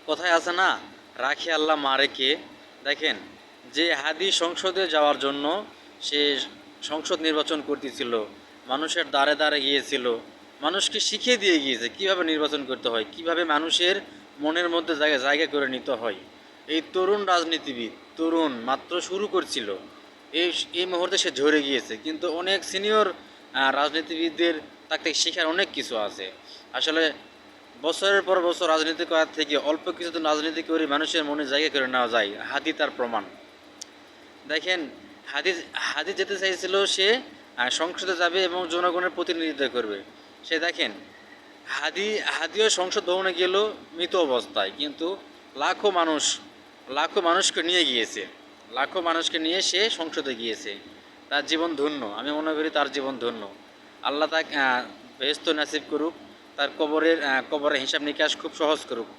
কথায় আছে না, রাখে আল্লাহ মারে কে। দেখেন, যে হাদি সংসদে যাওয়ার জন্য সে সংসদ নির্বাচন করতেছিল, মানুষের দ্বারে দ্বারে গিয়েছিল, মানুষকে শিখিয়ে দিয়ে গিয়েছে কিভাবে নির্বাচন করতে হয়, কিভাবে মানুষের মনের মধ্যে জায়গা জায়গা করে নিতে হয়। এই তরুণ রাজনীতিবিদ, তরুণ মাত্র শুরু করছিল, এই এই মুহূর্তে সে ঝরে গিয়েছে, কিন্তু অনেক সিনিয়র রাজনীতিবিদদের তাকে শেখার অনেক কিছু আছে। আসলে বছরের পর বছর রাজনীতি করার থেকে অল্প কিছুদিন রাজনীতি করে মানুষের মনে জায়গা করে নেওয়া যায়, হাদি তার প্রমাণ। দেখেন, হাদি হাদি যেতে চাইছিল, সে সংসদে যাবে এবং জনগণের প্রতিনিধিত্ব করবে। সে দেখেন, হাদি হাদিও সংসদ ভবনে গেল মৃত অবস্থায়, কিন্তু লাখো মানুষ, লাখো মানুষকে নিয়ে গিয়েছে, লাখো মানুষকে নিয়ে সে সংসদে গিয়েছে। তার জীবন ধন্য, আমি মনে করি তার জীবন ধন্য। আল্লাহ তাকে বেহেশত নাসিব করুক, তার কবরের হিসাব নিকাশ খুব সহজ করুক।